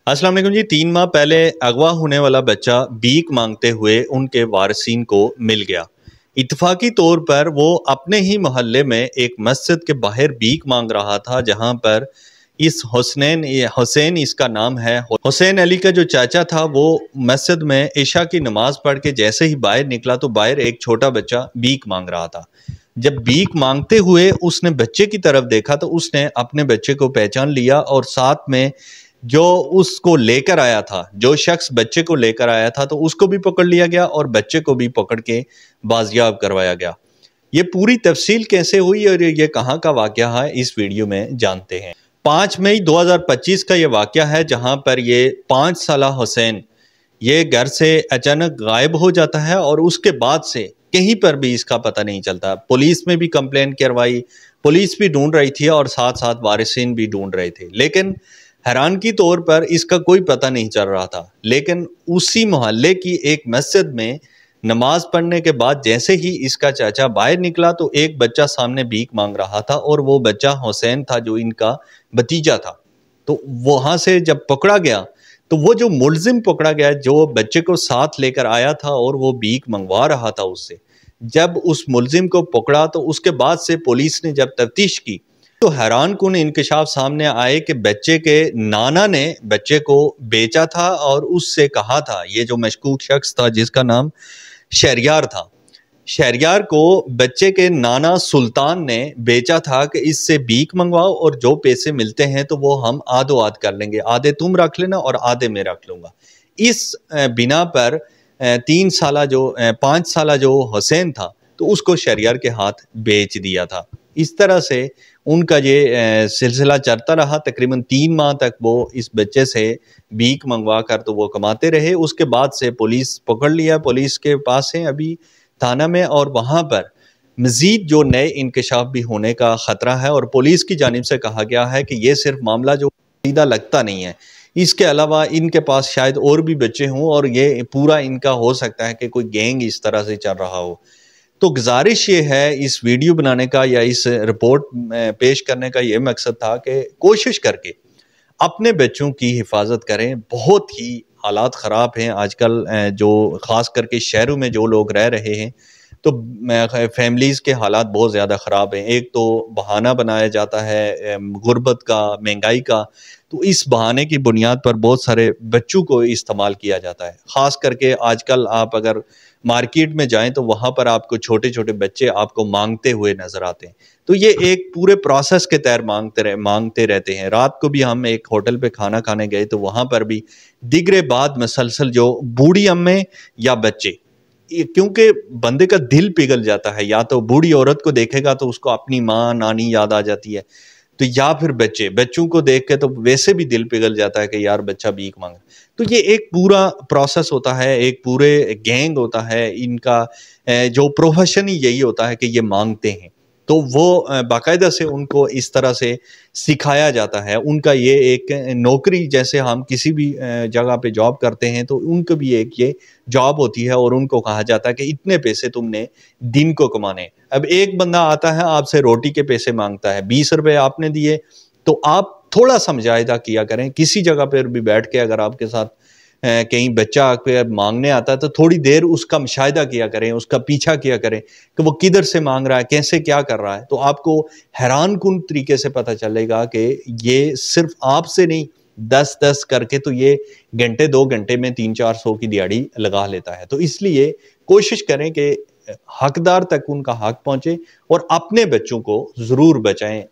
अस्सलाम वालेकुम जी। 3 माह पहले अगवा होने वाला बच्चा भीख मांगते हुए उनके वारिसीन को मिल गया। इत्तफाकी तौर पर वो अपने ही मोहल्ले में एक मस्जिद के बाहर भीख मांग रहा था, जहां पर इस हुसैन इसका नाम है। हुसैन अली का जो चाचा था वो मस्जिद में इशा की नमाज पढ़ के जैसे ही बाहर निकला तो बाहर एक छोटा बच्चा भीख मांग रहा था। जब भीख मांगते हुए उसने बच्चे की तरफ देखा तो उसने अपने बच्चे को पहचान लिया और साथ में जो उसको लेकर आया था, जो शख्स बच्चे को लेकर आया था, तो उसको भी पकड़ लिया गया और बच्चे को भी पकड़ के बाजियाब करवाया गया। ये पूरी तफसील कैसे हुई और ये कहाँ का वाकया है, इस वीडियो में जानते हैं। 5 मई 2025 का ये वाकया है, जहां पर ये 5 साला हुसैन ये घर से अचानक गायब हो जाता है और उसके बाद से कहीं पर भी इसका पता नहीं चलता। पुलिस में भी कंप्लेन करवाई, पुलिस भी ढूंढ रही थी और साथ साथ वारिसीन भी ढूंढ रहे थे, लेकिन हैरानगी तौर पर इसका कोई पता नहीं चल रहा था। लेकिन उसी मोहल्ले की एक मस्जिद में नमाज पढ़ने के बाद जैसे ही इसका चाचा बाहर निकला तो एक बच्चा सामने भीख मांग रहा था और वो बच्चा हुसैन था, जो इनका भतीजा था। तो वहां से जब पकड़ा गया तो वो जो मुलजिम पकड़ा गया, जो बच्चे को साथ लेकर आया था और वो भीख मंगवा रहा था उससे, जब उस मुलजिम को पकड़ा तो उसके बाद से पुलिस ने जब तफ्तीश की तो हैरान कुन इंकशाफ सामने आए कि बच्चे के नाना ने बच्चे को बेचा था और उससे कहा था, ये जो मशकूक शख्स था जिसका नाम शहरियार था, शहरियार को बच्चे के नाना सुल्तान ने बेचा था कि इससे भीख मंगवाओ और जो पैसे मिलते हैं तो वो हम आधो आध कर लेंगे, आधे तुम रख लेना और आधे मैं रख लूंगा। इस बिना पर 5 साला जो हुसैन था तो उसको शहरियार के हाथ बेच दिया था। इस तरह से उनका ये सिलसिला चलता रहा। तकरीबन 3 माह तक वो इस बच्चे से भीख मंगवा कर तो वो कमाते रहे। उसके बाद से पुलिस पकड़ लिया, पुलिस के पास है अभी थाना में, और वहाँ पर मज़ीद जो नए इंकशाफ भी होने का ख़तरा है। और पुलिस की जानिब से कहा गया है कि ये सिर्फ मामला जो सीधा लगता नहीं है, इसके अलावा इनके पास शायद और भी बच्चे हों और ये पूरा इनका हो सकता है कि कोई गैंग इस तरह से चल रहा हो। तो गुजारिश ये है, इस वीडियो बनाने का या इस रिपोर्ट पेश करने का ये मकसद था कि कोशिश करके अपने बच्चों की हिफाजत करें। बहुत ही हालात ख़राब हैं आजकल, जो ख़ास करके शहरों में जो लोग रह रहे हैं तो फैमिलीज़ के हालात बहुत ज़्यादा ख़राब हैं। एक तो बहाना बनाया जाता है गुर्बत का, महंगाई का, तो इस बहाने की बुनियाद पर बहुत सारे बच्चों को इस्तेमाल किया जाता है। ख़ास करके आजकल आप अगर मार्केट में जाएं तो वहाँ पर आपको छोटे छोटे बच्चे आपको मांगते हुए नज़र आते हैं। तो ये एक पूरे प्रोसेस के तहत मांगते रहते हैं। रात को भी हम एक होटल पे खाना खाने गए तो वहाँ पर भी दिगरे बाद मसलसल जो बूढ़ी अम्में या बच्चे, क्योंकि बंदे का दिल पिघल जाता है, या तो बूढ़ी औरत को देखेगा तो उसको अपनी माँ नानी याद आ जाती है, तो या फिर बच्चों को देख के तो वैसे भी दिल पिघल जाता है कि यार बच्चा भीख मांग। तो ये एक पूरा प्रोसेस होता है, एक पूरे गैंग होता है इनका, जो प्रोफेशन ही यही होता है कि ये मांगते हैं। तो वो बाकायदा से उनको इस तरह से सिखाया जाता है। उनका ये एक नौकरी, जैसे हम किसी भी जगह पे जॉब करते हैं तो उनको भी एक ये जॉब होती है और उनको कहा जाता है कि इतने पैसे तुमने दिन को कमाने। अब एक बंदा आता है आपसे रोटी के पैसे मांगता है, 20 रुपए आपने दिए, तो आप थोड़ा सा मुजाहिदा किया करें। किसी जगह पर भी बैठ के अगर आपके साथ कहीं बच्चा आके मांगने आता है तो थोड़ी देर उसका मुशाहिदा किया करें, उसका पीछा किया करें कि वो किधर से मांग रहा है, कैसे क्या कर रहा है। तो आपको हैरान कुन तरीके से पता चलेगा कि ये सिर्फ आपसे नहीं, 10-10 करके तो ये घंटे 2 घंटे में 300-400 की दिहाड़ी लगा लेता है। तो इसलिए कोशिश करें कि हकदार तक उनका हक पहुंचे और अपने बच्चों को ज़रूर बचाएं।